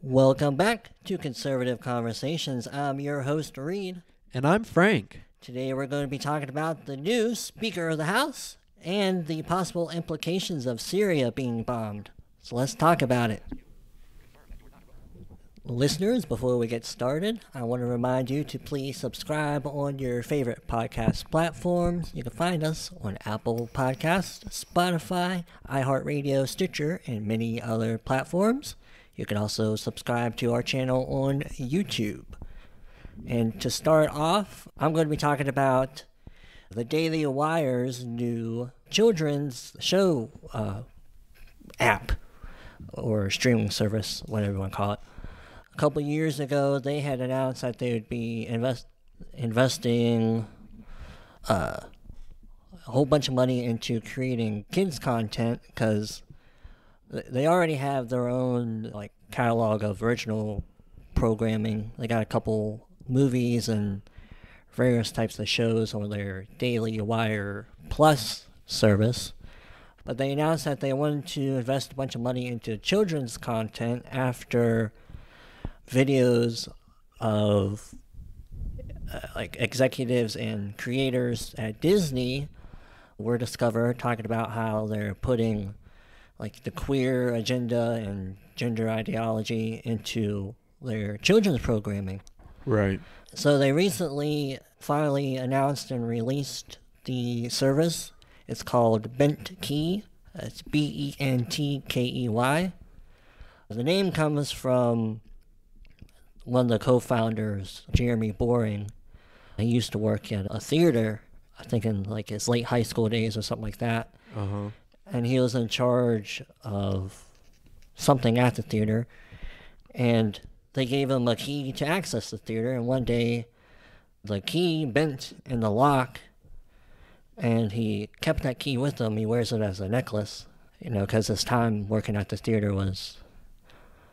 Welcome back to Conservative Conversations. I'm your host, Reid. And I'm Frank. Today we're going to be talking about the new Speaker of the House and the possible implications of Syria being bombed. So let's talk about it. Listeners, before we get started, I want to remind you to please subscribe on your favorite podcast platforms. You can find us on Apple Podcasts, Spotify, iHeartRadio, Stitcher, and many other platforms. You can also subscribe to our channel on YouTube. And to start off, I'm going to be talking about the Daily Wire's new children's show app or streaming service, whatever you want to call it. A couple years ago, they had announced that they would be investing a whole bunch of money into creating kids content because they already have their own catalog of original programming. They got a couple movies and various types of shows on their Daily Wire Plus service. But they announced that they wanted to invest a bunch of money into children's content after videos of executives and creators at Disney were discovered talking about how they're putting the queer agenda and gender ideology into their children's programming. Right. So they recently finally announced and released the service. It's called Bentkey. It's Bentkey. The name comes from one of the co-founders, Jeremy Boring. He used to work at a theater, I think in his late high school days or something like that. Uh-huh. And he was in charge of something at the theater, and they gave him a key to access the theater, and one day the key bent in the lock, and he kept that key with him. He wears it as a necklace, because his time working at the theater was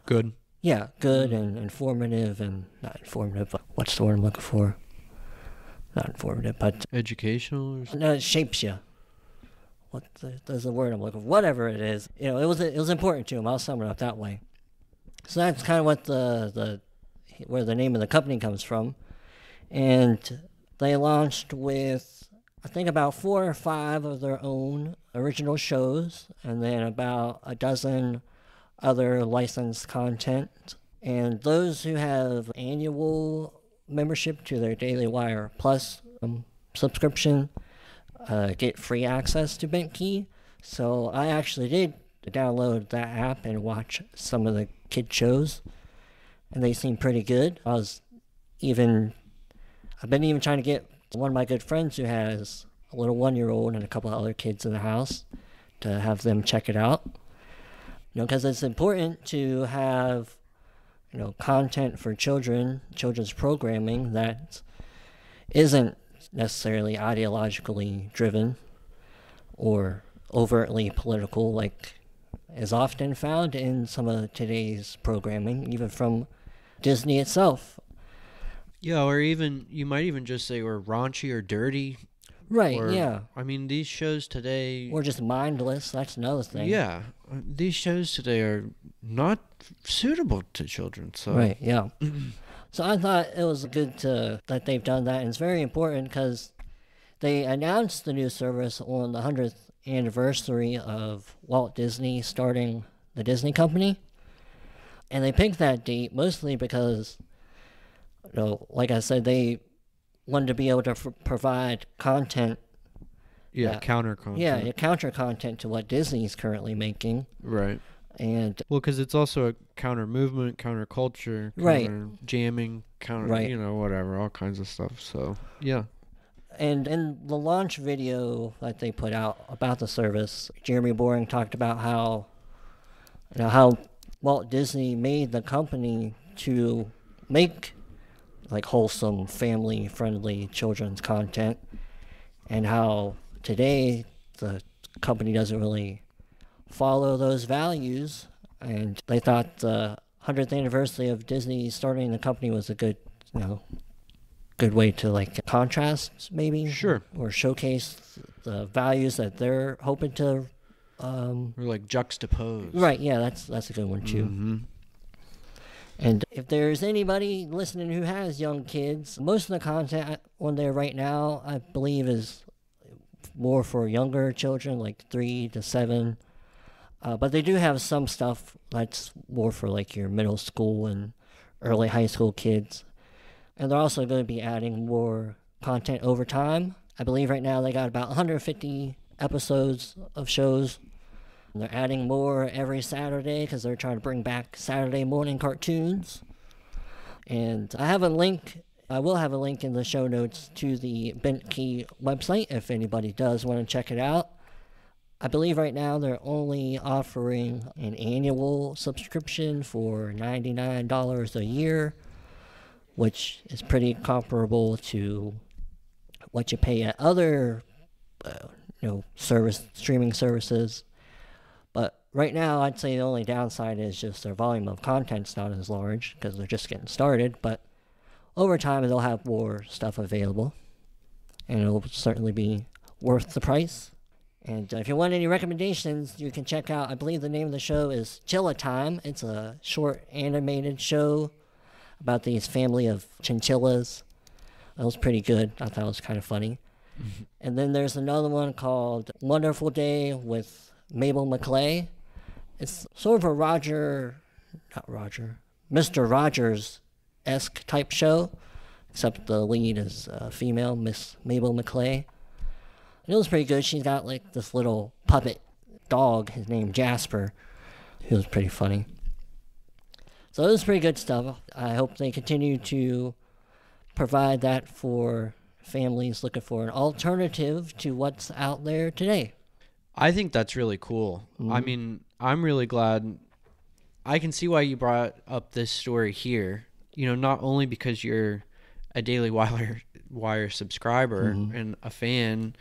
good. Yeah, good and informative, and not informative, but what's the word I'm looking for? Not informative, but Educational or something? no, it shapes you. There's a word I'm looking for. Whatever it is, it was important to him. I'll sum it up that way. So that's kind of what where the name of the company comes from, and they launched with I think about 4 or 5 of their own original shows, and then about a dozen other licensed content. And those who have annual membership to their Daily Wire Plus subscription get free access to Bentkey. So I actually did download that app and watch some of the kid shows, and they seem pretty good. I've been even trying to get one of my good friends who has a little 1-year-old and a couple of other kids in the house to have them check it out. Because it's important to have content for children's programming that isn't necessarily ideologically driven or overtly political, like is often found in some of today's programming, even from Disney itself. Yeah, or even, you might even just say, or raunchy or dirty. Right, yeah. I mean, these shows today... Or just mindless, that's another thing. Yeah, these shows today are not suitable to children, so... Right, yeah. So I thought it was good that they've done that, and it's very important because they announced the new service on the 100th anniversary of Walt Disney starting the Disney Company. And they picked that date mostly because, like I said, they wanted to be able to provide content. Yeah, counter content. Yeah, counter content to what Disney's currently making. Right. And because it's also a counter movement, counter culture, counter jamming, counter, whatever, all kinds of stuff. So, yeah. And in the launch video that they put out about the service, Jeremy Boring talked about how Walt Disney made the company to make wholesome, family-friendly children's content, and how today the company doesn't really follow those values, and they thought the 100th anniversary of Disney starting the company was a good way to contrast, maybe, sure, or showcase the values that they're hoping to or juxtapose. Right, yeah, that's a good one too. Mm-hmm. And if there's anybody listening who has young kids, most of the content on there right now, I believe, is more for younger children, like 3 to 7. But they do have some stuff that's more for like your middle school and early high school kids. And they're also going to be adding more content over time. I believe right now they got about 150 episodes of shows. And they're adding more every Saturday because they're trying to bring back Saturday morning cartoons. And I will have a link in the show notes to the Bent Key website if anybody does want to check it out. I believe right now they're only offering an annual subscription for $99 a year, which is pretty comparable to what you pay at other streaming services. But right now, I'd say the only downside is just their volume of content's not as large because they're just getting started. But over time, they'll have more stuff available, and it'll certainly be worth the price. And if you want any recommendations, you can check out, I believe the name of the show is Chilla Time. It's a short animated show about these family of chinchillas. That was pretty good. I thought it was kind of funny. Mm-hmm. And then there's another one called Wonderful Day with Mabel McClay. It's sort of a Mr. Rogers-esque type show, except the lead is female, Miss Mabel McClay. And it was pretty good. She's got like this little puppet dog, his name Jasper. He was pretty funny. So it was pretty good stuff. I hope they continue to provide that for families looking for an alternative to what's out there today. I think that's really cool. Mm-hmm. I mean, I'm really glad. I can see why you brought up this story here. Not only because you're a Daily Wire subscriber mm-hmm. and a fan,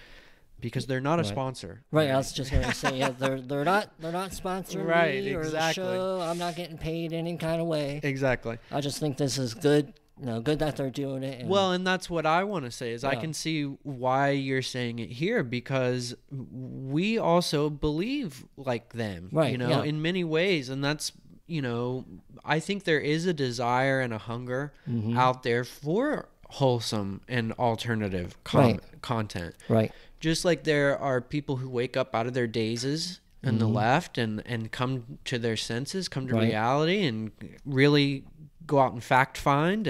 because they're not a sponsor. Right, I was just going to say, yeah, they're not sponsoring me or the show. I'm not getting paid any kind of way. Exactly. I just think this is good. Good that they're doing it. And that's what I want to say is I can see why you're saying it here, because we also believe like them, in many ways. And that's, I think there is a desire and a hunger mm-hmm. out there for wholesome and alternative content. Right. Just like there are people who wake up out of their dazes on mm-hmm. the left and come to their senses, come to reality, and really go out and fact find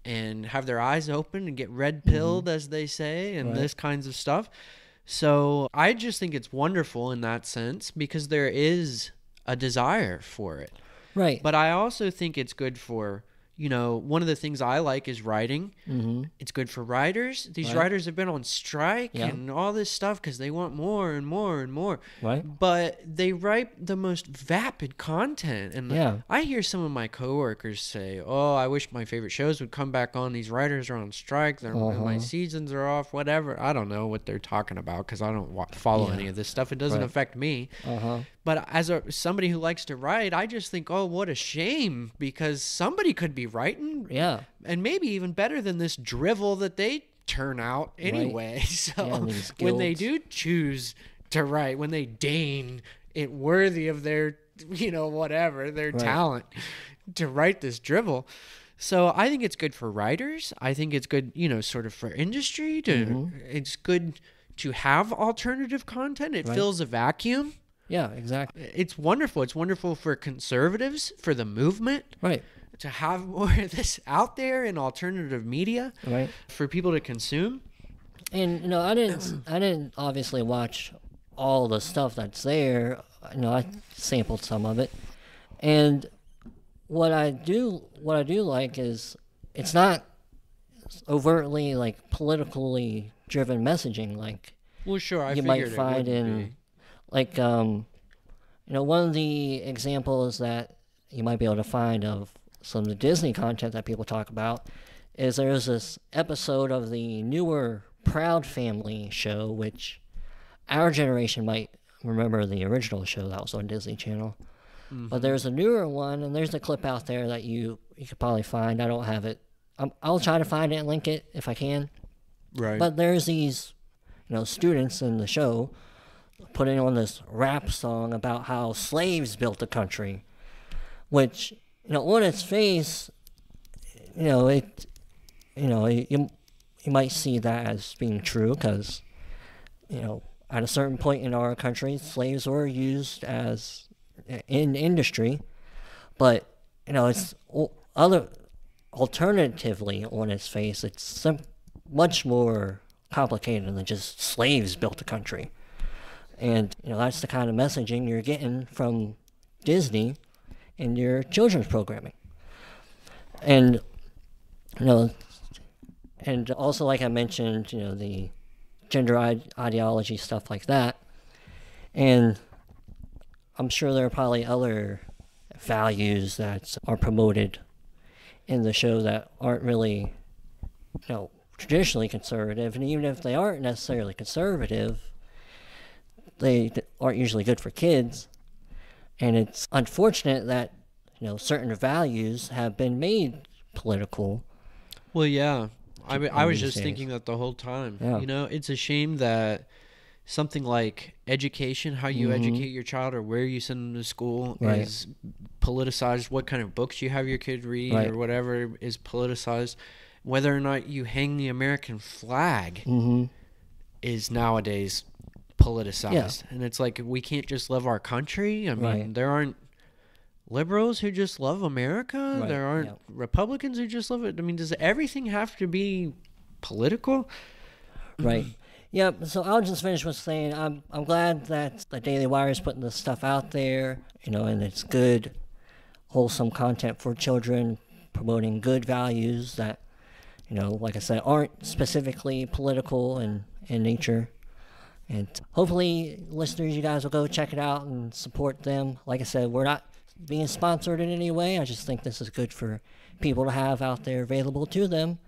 and have their eyes open and get red pilled, mm-hmm. as they say, and this kinds of stuff. So I just think it's wonderful in that sense, because there is a desire for it. Right. But I also think it's good for, one of the things I like is writing. Mm-hmm. It's good for writers. These writers have been on strike and all this stuff because they want more and more and more. Right. But they write the most vapid content. And I hear some of my coworkers say, "Oh, I wish my favorite shows would come back on. These writers are on strike. My seasons are off, whatever." I don't know what they're talking about because I don't follow any of this stuff. It doesn't affect me. But as somebody who likes to write, I just think, oh, what a shame, because somebody could be writing. Yeah. And maybe even better than this drivel that they turn out anyway. Right. So when they do choose to write, when they deign it worthy of their, their talent to write this drivel. So I think it's good for writers. I think it's good, sort of for industry. It's good to have alternative content. It fills a vacuum. Yeah, exactly. It's wonderful. It's wonderful for conservatives, for the movement. Right. To have more of this out there in alternative media. Right. For people to consume. And, I didn't obviously watch all the stuff that's there. I sampled some of it. And what I do like is it's not overtly like politically driven messaging like you might find in like one of the examples that you might be able to find of some of the Disney content that people talk about is there's this episode of the newer Proud Family show, which our generation might remember the original show that was on Disney Channel. Mm-hmm. But there's a newer one, and there's a clip out there that you could probably find. I don't have it. I'll try to find it and link it if I can. Right. But there's these, students in the show putting on this rap song about how slaves built the country, which, on its face, it, you might see that as being true because, at a certain point in our country, slaves were used as in industry, but it's alternatively on its face, it's much more complicated than just slaves built the country. And that's the kind of messaging you're getting from Disney in your children's programming. And and also, like I mentioned, the gender ideology, stuff like that. And I'm sure there are probably other values that are promoted in the show that aren't really, traditionally conservative. And even if they aren't necessarily conservative, they aren't usually good for kids. And it's unfortunate that, certain values have been made political. Well, yeah. I was just thinking that the whole time. Yeah. It's a shame that something like education, how you educate your child or where you send them to school is politicized. What kind of books you have your kid read or whatever is politicized. Whether or not you hang the American flag is nowadays politicized. Yeah. And it's like, we can't just love our country. I mean, there aren't liberals who just love America. There aren't Republicans who just love it. I mean, does everything have to be political? Right. Yeah, so I'll just finish with saying I'm glad that the Daily Wire is putting this stuff out there, and it's good, wholesome content for children, promoting good values that, like I said, aren't specifically political in nature. And hopefully, listeners, you guys will go check it out and support them. Like I said, we're not being sponsored in any way. I just think this is good for people to have out there available to them,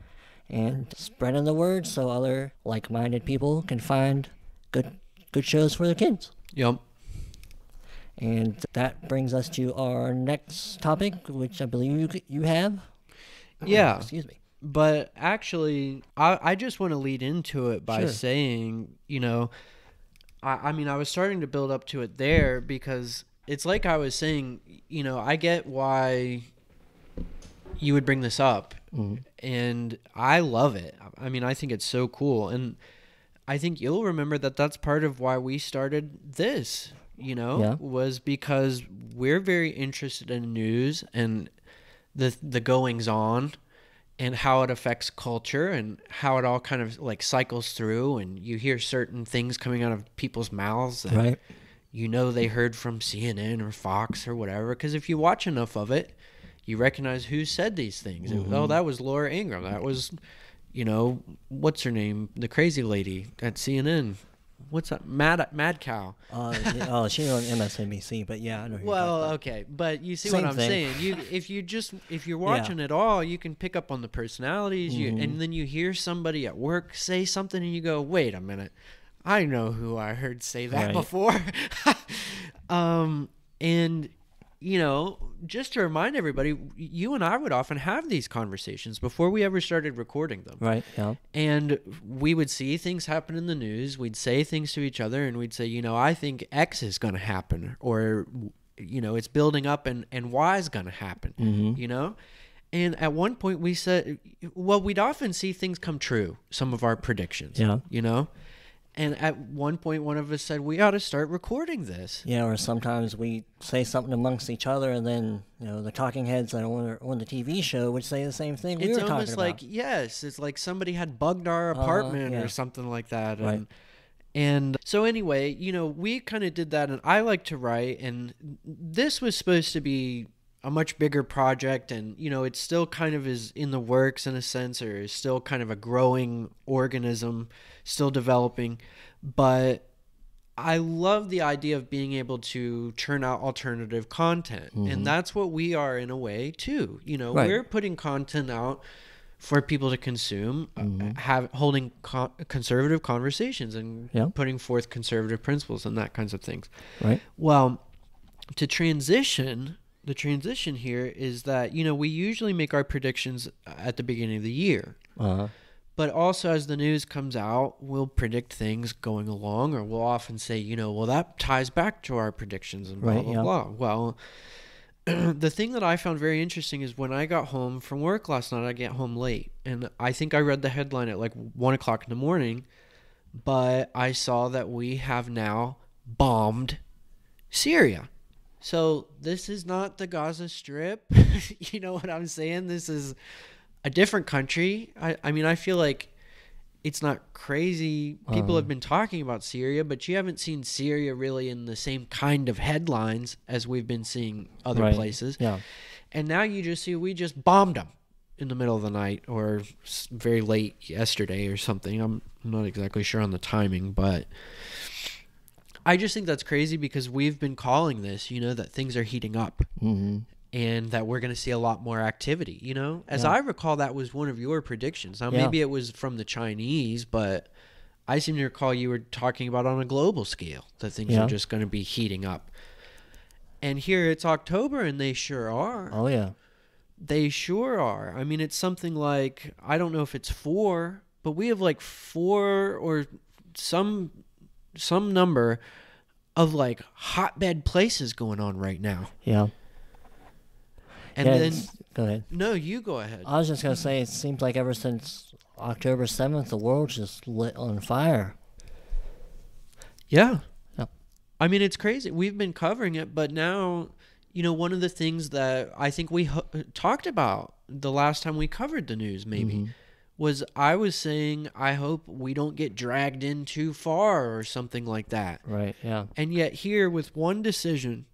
and spreading the word so other like-minded people can find good shows for their kids. Yep. And that brings us to our next topic, which I believe you have. Yeah. Excuse me. But actually, I just want to lead into it by saying, I mean, I was starting to build up to it there because it's like I was saying, I get why you would bring this up, and I love it. I mean, I think it's so cool, and I think you'll remember that that's part of why we started this, was because we're very interested in news and the goings on and how it affects culture and how it all kind of like cycles through, and you hear certain things coming out of people's mouths that they heard from CNN or Fox or whatever, because if you watch enough of it, you recognize who said these things. That was Laura Ingraham. That was, what's her name? The crazy lady at CNN. What's that? Mad Cow. She's on MSNBC, but yeah, I know. Well, okay, but you see what I'm saying. If you're watching it all, you can pick up on the personalities. And then you hear somebody at work say something, and you go, "Wait a minute, I know who I heard say that before." And just to remind everybody, you and I would often have these conversations before we ever started recording them. Right, yeah. And we would see things happen in the news. We'd say things to each other, and we'd say, I think X is going to happen, or, it's building up and Y is going to happen, And at one point we said, well, we'd often see things come true, some of our predictions, And at one point, one of us said, we ought to start recording this. Yeah, or sometimes we say something amongst each other, and then, the talking heads that are on the TV show would say the same thing we were talking about. It's almost like, yes, it's like somebody had bugged our apartment or something like that. Right. And so anyway, we kind of did that, and I like to write, and this was supposed to be a much bigger project, and, it still kind of is in the works in a sense, or is still kind of a growing organism, still developing, but I love the idea of being able to churn out alternative content, and that's what we are in a way too. We're putting content out for people to consume, holding conservative conversations and putting forth conservative principles and that kinds of things. Right. Well, to transition, the transition here is that, we usually make our predictions at the beginning of the year. But also as the news comes out, we'll predict things going along, or we'll often say, well, that ties back to our predictions and blah, blah, blah. Well, the thing that I found very interesting is when I got home from work last night, I get home late. And I think I read the headline at like 1 o'clock in the morning. But I saw that we have now bombed Syria. So this is not the Gaza Strip. You know what I'm saying? This is a different country. I mean, I feel like it's not crazy. People have been talking about Syria, but you haven't seen Syria really in the same kind of headlines as we've been seeing other places. Yeah. And now you just see we just bombed them in the middle of the night or very late yesterday or something. I'm not exactly sure on the timing, but I just think that's crazy because we've been calling this, you know, that things are heating up and that we're going to see a lot more activity, you know? As I recall, that was one of your predictions. Now, maybe it was from the Chinese, but I seem to recall you were talking about on a global scale that things are just going to be heating up. And here it's October and they sure are. Oh, yeah. They sure are. I mean, it's something like, I don't know if it's 4, but we have like 4 or some number of like hotbed places going on right now. Yeah. And then go ahead. No, you go ahead. I was just going to say, it seems like ever since October 7th, the world's just lit on fire. Yeah. Yeah. I mean, it's crazy. We've been covering it, but now, you know, one of the things that I think we talked about the last time we covered the news maybe was I was saying I hope we don't get dragged in too far or something like that. Right, yeah. And yet here with one decision,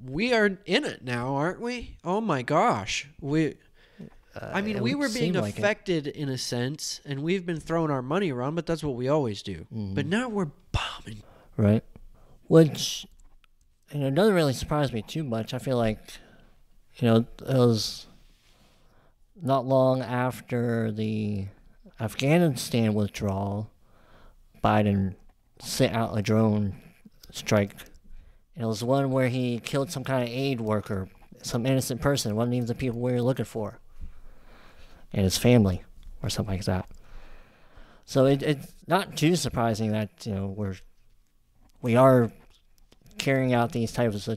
we are in it now, aren't we? Oh my gosh. I mean, we were being affected in a sense, and we've been throwing our money around, but that's what we always do. But now we're bombing. Right. Which, you know, doesn't really surprise me too much. I feel like, you know, it was not long after the Afghanistan withdrawal, Biden sent out a drone strike. It was one where he killed some kind of aid worker, some innocent person. It wasn't even the people we were looking for. And his family, or something like that. So it's not too surprising that, you know, we are carrying out these types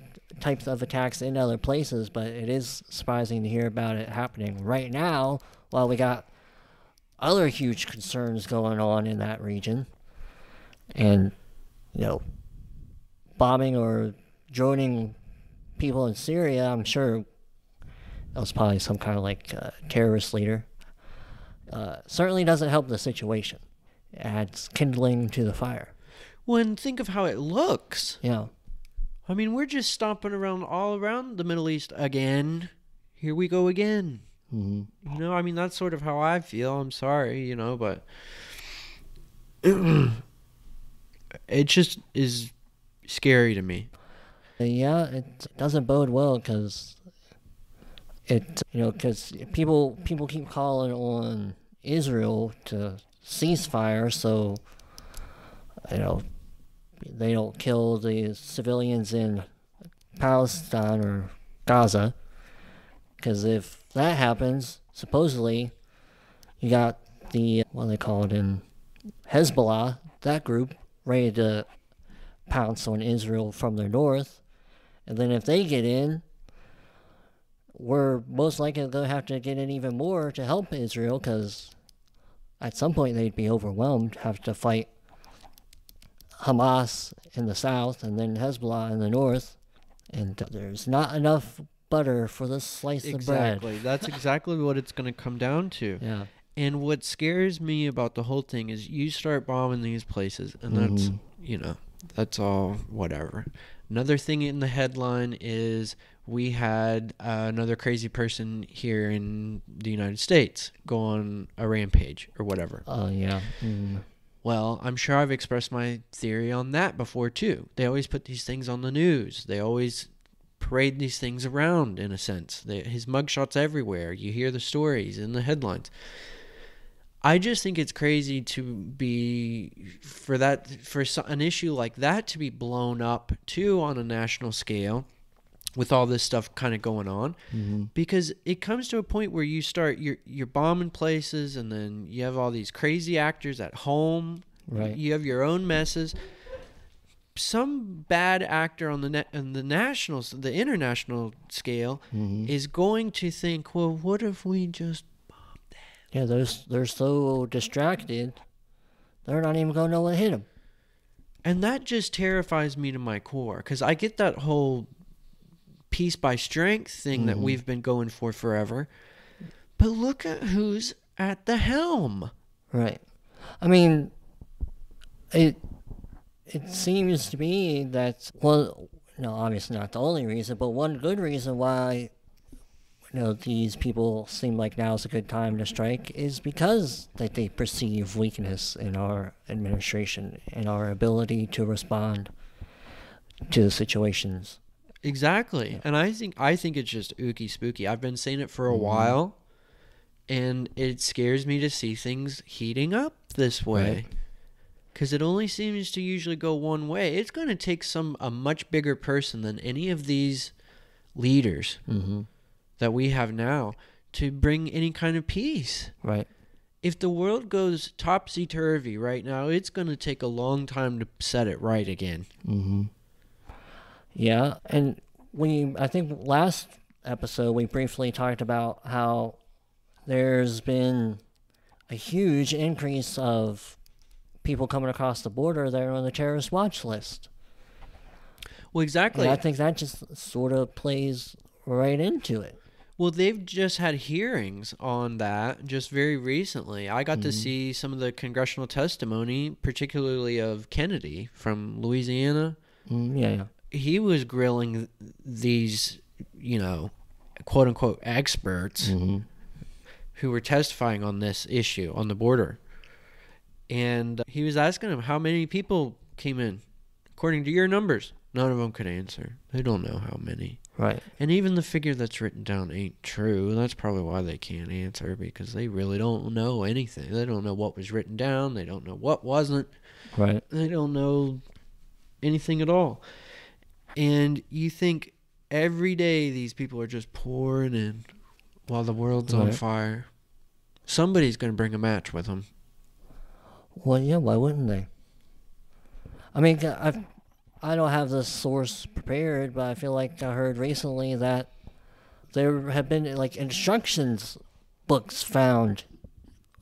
of attacks in other places, but it is surprising to hear about it happening right now while we got other huge concerns going on in that region. And, you know, bombing or droning people in Syria, I'm sure that was probably some kind of like terrorist leader. Certainly doesn't help the situation. It adds kindling to the fire. Well, and think of how it looks. Yeah. I mean, we're just stomping around all around the Middle East again. Here we go again. You know, I mean, that's sort of how I feel. I'm sorry, you know, but it just is scary to me. Yeah, it doesn't bode well because because people keep calling on Israel to cease fire, so, you know, they don't kill the civilians in Palestine or Gaza. Because if that happens, supposedly, you got the, what do they call it, in Hezbollah, that group, ready to pounce on Israel from the north. And then if they get in, we're most likely going to have to get in even more to help Israel, because at some point they'd be overwhelmed, have to fight Hamas in the south and then Hezbollah in the north. And there's not enough butter for this slice of bread. Exactly. That's exactly what it's going to come down to. Yeah. And what scares me about the whole thing is you start bombing these places, and that's, you know, that's all whatever. Another thing in the headline is we had another crazy person here in the United States go on a rampage or whatever. Oh, yeah. Well, I'm sure I've expressed my theory on that before, too. They always put these things on the news. They always parade these things around, in a sense. His mugshot's everywhere. You hear the stories in the headlines. I just think it's crazy for an issue like that to be blown up, too, on a national scale, with all this stuff kind of going on, because it comes to a point where you're bombing places, and then you have all these crazy actors at home. Right. You have your own messes. some bad actor on the international scale is going to think, well, what if we just bombed them? Yeah, they're so distracted, they're not even going to know what hit them. And that just terrifies me to my core, because I get that whole peace by strength thing that we've been going for forever. But look at who's at the helm. Right. I mean, it seems to me that, well, no, obviously not the only reason, but one good reason why, these people seem like now's a good time to strike is because that they perceive weakness in our administration and our ability to respond to the situations. Exactly. Yeah. And I think it's just ooky spooky. I've been saying it for a while, and it scares me to see things heating up this way. Right. Because it only seems to usually go one way. It's going to take a much bigger person than any of these leaders that we have now to bring any kind of peace. Right. If the world goes topsy-turvy right now, it's going to take a long time to set it right again. Yeah, and I think last episode we briefly talked about how there's been a huge increase of people coming across the border that are on the terrorist watch list. Well, exactly. And I think that just sort of plays right into it. Well, they've just had hearings on that just very recently. I got to see some of the congressional testimony, particularly of Kennedy from Louisiana. Yeah. He was grilling these, quote-unquote experts who were testifying on this issue on the border. And he was asking them how many people came in. According to your numbers, none of them could answer. They don't know how many. Right. And even the figure that's written down ain't true. That's probably why they can't answer, because they really don't know anything. They don't know what was written down. They don't know what wasn't. Right. They don't know anything at all. And you think every day these people are just pouring in while the world's on fire. Somebody's going to bring a match with them. Well, yeah, why wouldn't they? I mean, I don't have the source prepared, but I feel like I heard recently that there have been, instructions books found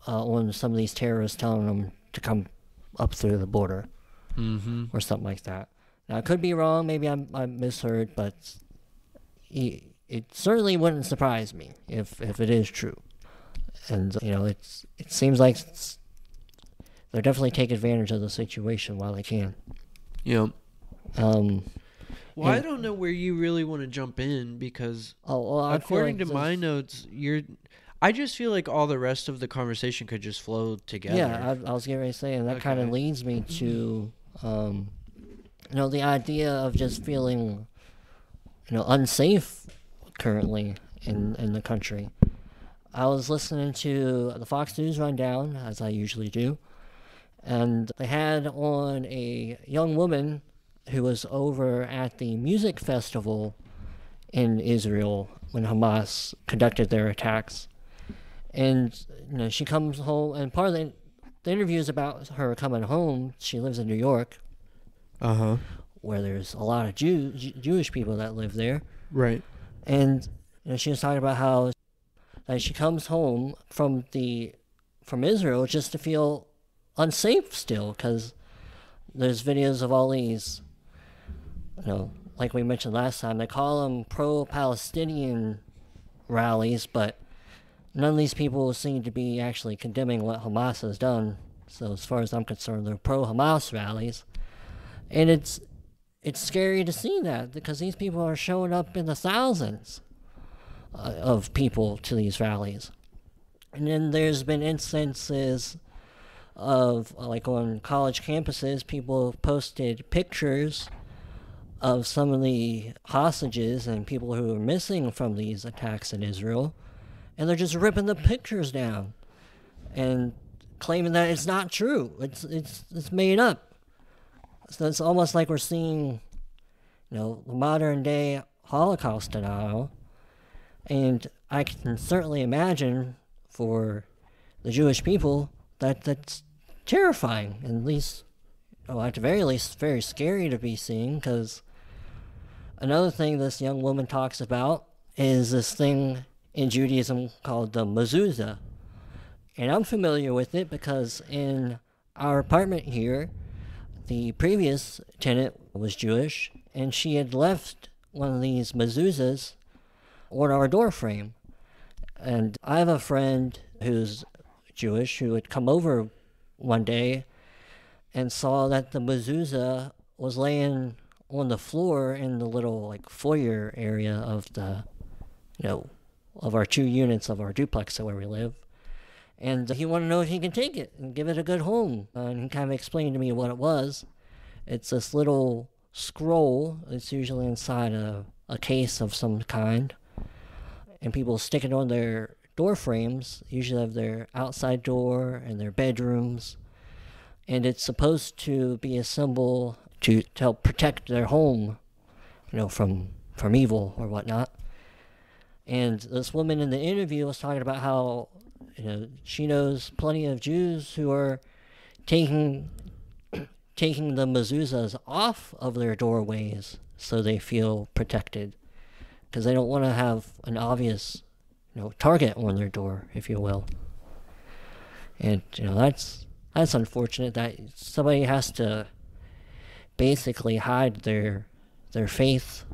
on some of these terrorists telling them to come up through the border or something like that. Now, I could be wrong. Maybe I misheard, but it certainly wouldn't surprise me if it is true. And, it seems like they're definitely taking advantage of the situation while they can. Yeah. Well, I don't know where you really want to jump in, because according to my notes, I just feel like all the rest of the conversation could just flow together. Yeah, I was getting ready to say, and that kind of leads me to, the idea of just feeling, unsafe currently in the country. I was listening to the Fox News rundown, as I usually do, and they had on a young woman who was over at the music festival in Israel when Hamas conducted their attacks. And, she comes home, and part of the interview is about her coming home. She lives in New York, where there's a lot of Jewish people that live there. Right. And she was talking about how she comes home from Israel just to feel unsafe still, because there's videos of all these, like we mentioned last time, they call them pro-Palestinian rallies, but none of these people seem to be actually condemning what Hamas has done. So as far as I'm concerned, they're pro-Hamas rallies. And it's scary to see that, because these people are showing up in the thousands of people to these rallies. And then there's been instances of, on college campuses, people have posted pictures of some of the hostages and people who are missing from these attacks in Israel, and they're just ripping the pictures down and claiming that it's not true. It's made up. So it's almost like we're seeing, the modern day Holocaust denial. And I can certainly imagine for the Jewish people that's terrifying, at least at the very least, very scary to be seeing, because another thing this young woman talks about is this thing in Judaism called the mezuzah. And I'm familiar with it because in our apartment here, the previous tenant was Jewish, and she had left one of these mezuzahs on our door frame. And I have a friend who's Jewish who had come over one day and saw that the mezuzah was laying on the floor in the little like foyer area of the, of our 2 units of our duplex where we live. And he wanted to know if he can take it and give it a good home. And he kind of explained to me what it was. It's this little scroll. It's usually inside a case of some kind. And people stick it on their door frames, usually of their outside door and their bedrooms. And it's supposed to be a symbol to help protect their home, from evil or whatnot. And this woman in the interview was talking about how, she knows plenty of Jews who are taking the mezuzahs off of their doorways so they feel protected, because they don't want to have an obvious, target on their door, if you will. And that's unfortunate that somebody has to basically hide their faith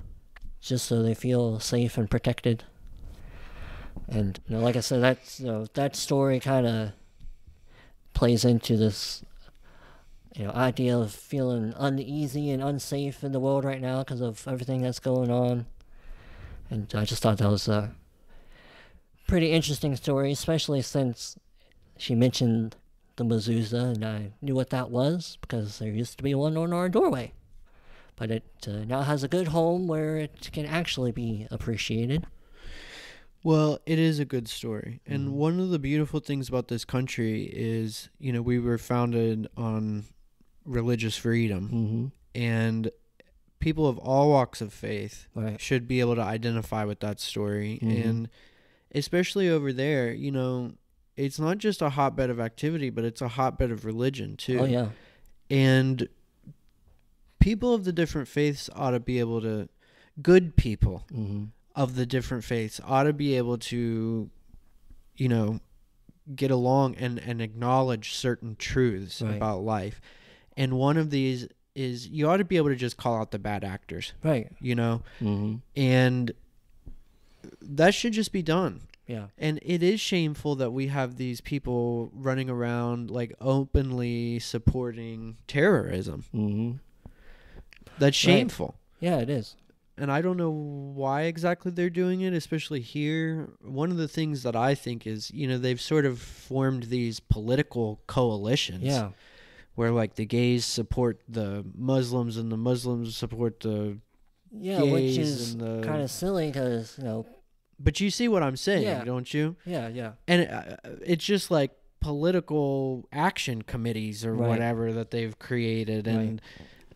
just so they feel safe and protected. And like I said, that story kind of plays into this idea of feeling uneasy and unsafe in the world right now because of everything that's going on. And I just thought that was a pretty interesting story, especially since she mentioned the mezuzah, and I knew what that was because there used to be one on our doorway. But it now has a good home where it can actually be appreciated. Well, it is a good story. And one of the beautiful things about this country is, we were founded on religious freedom. And people of all walks of faith should be able to identify with that story. And especially over there, it's not just a hotbed of activity, but it's a hotbed of religion, too. Oh, yeah. And people of the different faiths ought to be able to, good people of the different faiths ought to be able to, get along and acknowledge certain truths about life. And one of these is you ought to be able to just call out the bad actors. Right. And that should just be done. Yeah. And it is shameful that we have these people running around like openly supporting terrorism. That's shameful. Yeah, it is. And I don't know why exactly they're doing it, especially here. One of the things that I think is, they've sort of formed these political coalitions. Yeah. Where like the gays support the Muslims and the Muslims support the gays. Which is kind of silly because, But you see what I'm saying, don't you? Yeah. And it's just like political action committees or whatever that they've created. And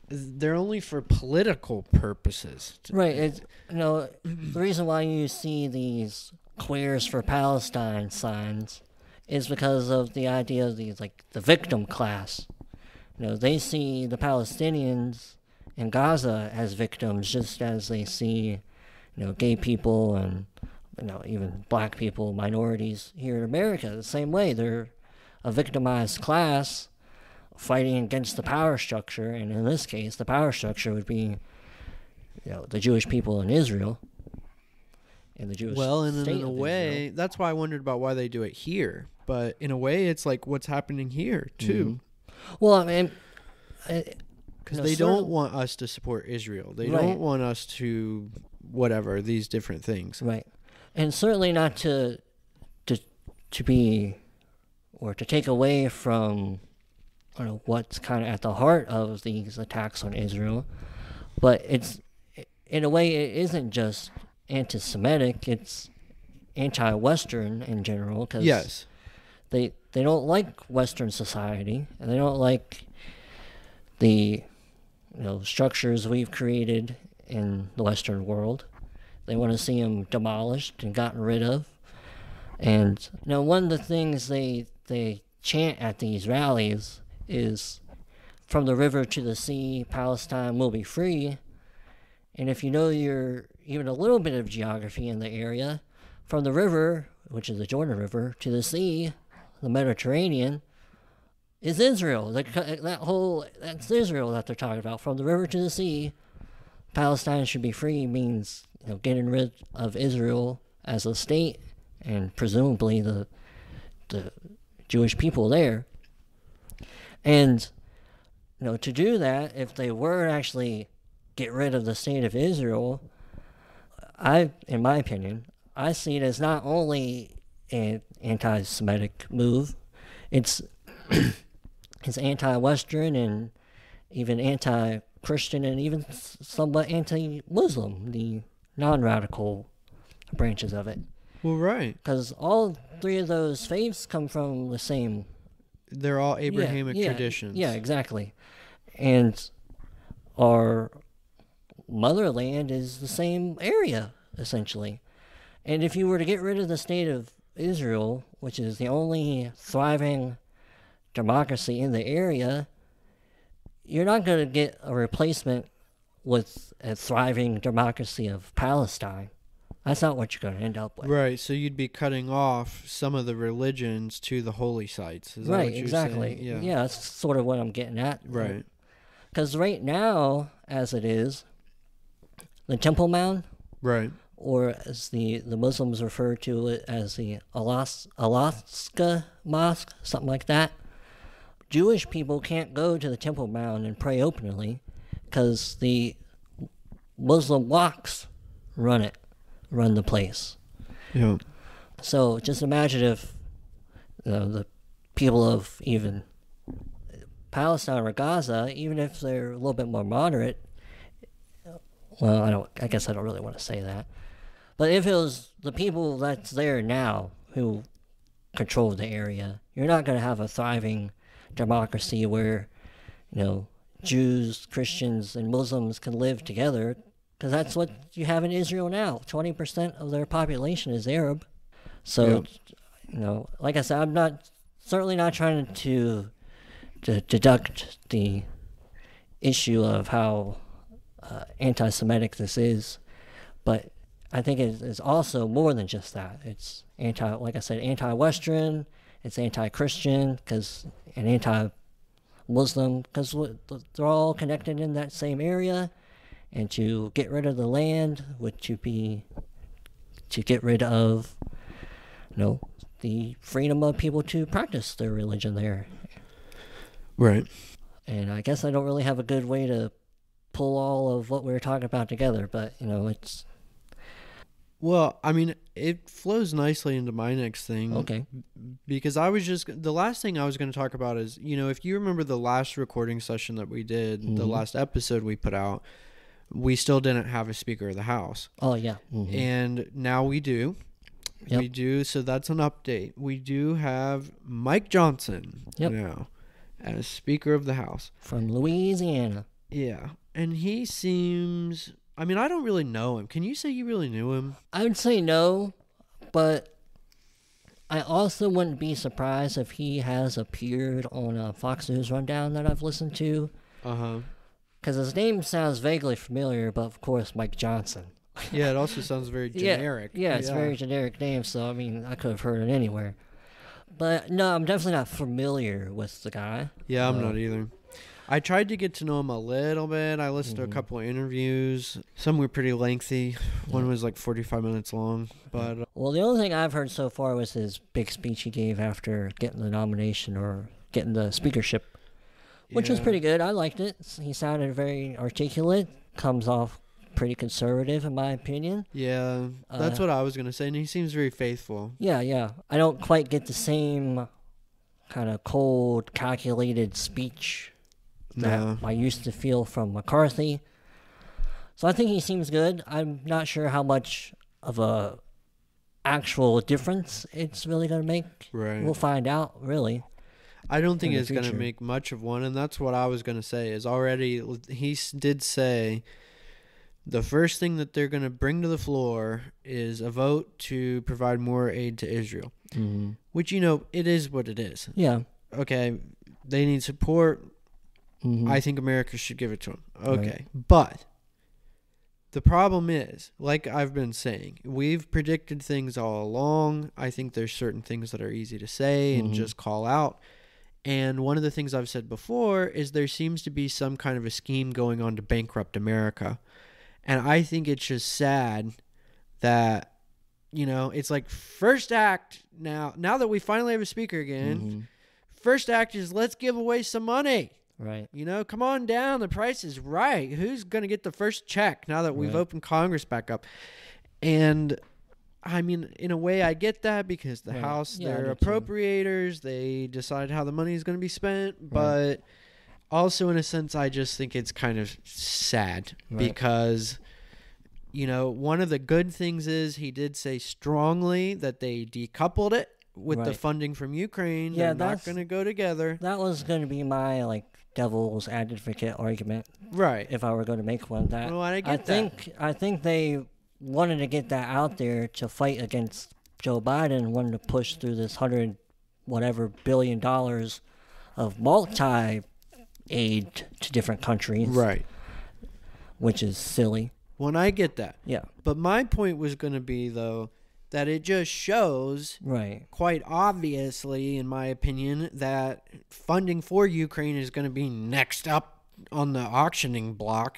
they're only for political purposes. Right. It's, the reason why you see these Queers for Palestine signs is because of the idea of these, like, the victim class. They see the Palestinians in Gaza as victims just as they see, gay people and, even black people, minorities here in America. The same way, they're a victimized class fighting against the power structure, and in this case, the power structure would be, the Jewish people in Israel and the Jewish and state in a of way, Israel. that's why I wondered about why they do it here. But in a way, it's like what's happening here too. Well, I mean, because they don't want us to support Israel. They don't want us to whatever these different things. Right, and certainly not to be or to take away from what's kind of at the heart of these attacks on Israel, but it's in a way it isn't just anti-Semitic; it's anti-Western in general. Because they don't like Western society, and they don't like the structures we've created in the Western world. They want to see them demolished and gotten rid of. And one of the things they chant at these rallies is from the river to the sea, Palestine will be free. And if you know your even a little bit of geography in the area, from the river, which is the Jordan River, to the sea, the Mediterranean, is Israel. That's Israel that they're talking about. From the river to the sea, Palestine should be free means getting rid of Israel as a state and presumably the Jewish people there. And to do that, if they were actually get rid of the state of Israel, in my opinion, I see it as not only an anti-Semitic move, it's anti-Western and even anti-Christian and even somewhat anti-Muslim, the non-radical branches of it. Well, right. Because all three of those faiths come from the same... They're all Abrahamic traditions. Yeah, exactly. And our motherland is the same area, essentially. And if you were to get rid of the state of Israel, which is the only thriving democracy in the area, you're not going to get a replacement with a thriving democracy of Palestine. That's not what you're going to end up with. Right, so you'd be cutting off some of the religions to the holy sites. Is that what you're exactly. saying? Yeah, that's sort of what I'm getting at. Right. Because right now, as it is, the Temple Mount, right, or as the Muslims refer to it as the Alaska Mosque, something like that, Jewish people can't go to the Temple Mount and pray openly because the Muslim waqfs run the place. Yeah. So just imagine if the people of even Palestine or Gaza, even if they're a little bit more moderate, well, I guess I don't really want to say that, but if it was the people that's there now who control the area, you're not going to have a thriving democracy where Jews, Christians, and Muslims can live together. Because that's what you have in Israel now. 20% of their population is Arab. So, like I said, I'm certainly not trying to deduct the issue of how anti-Semitic this is. But I think it is also more than just that. It's anti-Western, it's anti-Christian, and anti-Muslim, because they're all connected in that same area. And to get rid of the land would be to get rid of, the freedom of people to practice their religion there. Right. And I guess I don't really have a good way to pull all of what we were talking about together, but, it's... Well, I mean, it flows nicely into my next thing. Okay. Because the last thing I was going to talk about is, if you remember the last recording session that we did, mm-hmm. the last episode we put out, we still didn't have a Speaker of the House. Oh, yeah. Mm-hmm. And now we do. Yep. We do, so that's an update. We do have Mike Johnson now as Speaker of the House. From Louisiana. Yeah. And he seems... I mean, I don't really know him. Can you say you really knew him? I would say no, but I also wouldn't be surprised if he has appeared on a Fox News Rundown that I've listened to. Uh-huh. Because his name sounds vaguely familiar, but of course, Mike Johnson. Yeah, it also sounds very generic. Yeah, it's a very generic name, so I mean, I could have heard it anywhere. But no, I'm definitely not familiar with the guy. Yeah, I'm not either. I tried to get to know him a little bit. I listened to a couple of interviews. Some were pretty lengthy. One was like 45 minutes long. But well, the only thing I've heard so far was his big speech he gave after getting the nomination or getting the speakership, which was pretty good. I liked it. He sounded very articulate, comes off pretty conservative in my opinion. Yeah, that's what I was going to say, and he seems very faithful. Yeah. I don't quite get the same kind of cold, calculated speech that I used to feel from McCarthy. So I think he seems good. I'm not sure how much of a actual difference it's really going to make. Right. We'll find out, really. I don't think it's going to make much of one, and that's what I was going to say, is already he did say the first thing that they're going to bring to the floor is a vote to provide more aid to Israel, which, it is what it is. Yeah. Okay, they need support. I think America should give it to them. Okay. Right. But the problem is, like I've been saying, we've predicted things all along. I think there's certain things that are easy to say and just call out. And one of the things I've said before is there seems to be some kind of a scheme going on to bankrupt America. And I think it's just sad that, it's like first act now that we finally have a speaker again, first act is let's give away some money. Right. Come on down. The price is right. Who's going to get the first check now that we've opened Congress back up? And I mean, in a way, I get that because the House, they're appropriators. They decide how the money is going to be spent. But also, in a sense, I just think it's kind of sad because, one of the good things is he did say strongly that they decoupled it with the funding from Ukraine. They're not going to go together. That was going to be my, devil's advocate argument. Right. If I were going to make one. I think they wanted to get that out there to fight against Joe Biden, wanted to push through this $100 billion of multi-aid to different countries. Right. Which is silly. Well, I get that. Yeah. But my point was going to be, though, that it just shows quite obviously, in my opinion, that funding for Ukraine is going to be next up on the auctioning block.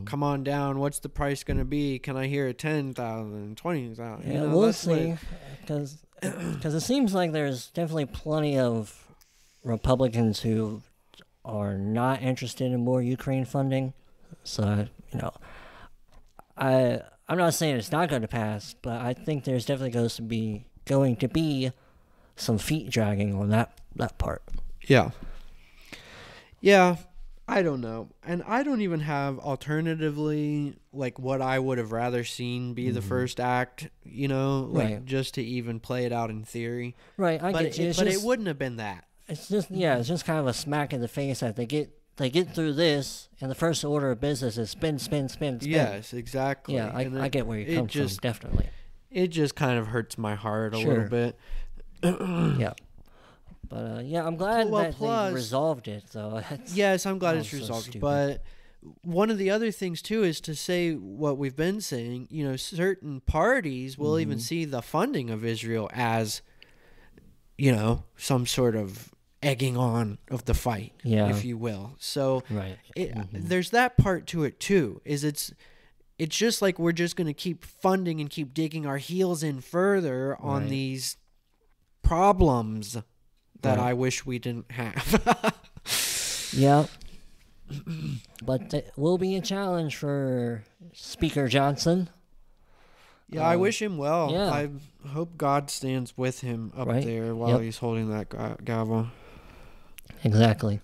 Come on down. What's the price going to be? Can I hear a 10,000, 20,000? Yeah, we'll see. Because it seems like there's definitely plenty of Republicans who are not interested in more Ukraine funding. So, I'm not saying it's not going to pass, but I think there's definitely going to be some feet dragging on that part. Yeah. Yeah, I don't know. And I don't even have alternatively what I would have rather seen be the first act, just to even play it out in theory. Right, it wouldn't have been that. It's just kind of a smack in the face that they get through this, and the first order of business is spin. Yes, exactly. Yeah, I get where you come from, definitely. It just kind of hurts my heart a little bit. Yeah. But, I'm glad that they resolved it. So yes, I'm glad it's resolved. So but one of the other things, too, is to say what we've been saying. Certain parties will even see the funding of Israel as, some sort of egging on of the fight, if you will. So there's that part to it too. It's just like we're just going to keep funding and keep digging our heels in further on these problems that I wish we didn't have. Yeah, but it will be a challenge for Speaker Johnson. Yeah, I wish him well. Yeah. I hope God stands with him up there while he's holding that gavel. Exactly.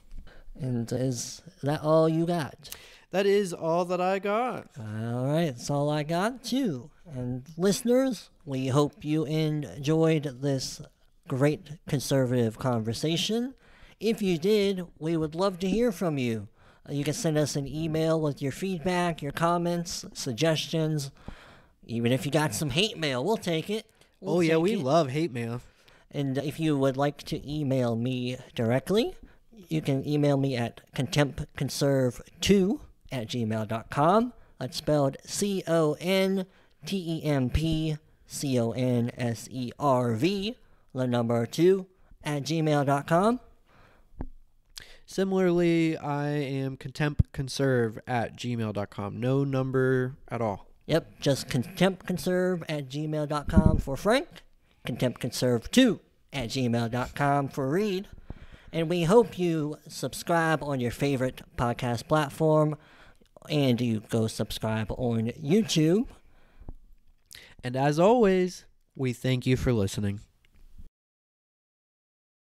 And is that all you got? That is all that I got. All right, that's all I got too. And listeners, we hope you enjoyed this great conservative conversation. If you did, we would love to hear from you. You can send us an email with your feedback, your comments, suggestions. Even if you got some hate mail, we'll take it. We love hate mail. And if you would like to email me directly, you can email me at contempconserv2@gmail.com. That's spelled CONTEMPCONSERV, the number 2@gmail.com. Similarly, I am contempconserv@gmail.com. No number at all. Yep, just contempconserv@gmail.com for Frank, contempconserv2@gmail.com for Reid. And we hope you subscribe on your favorite podcast platform, and you go subscribe on YouTube. And as always, we thank you for listening.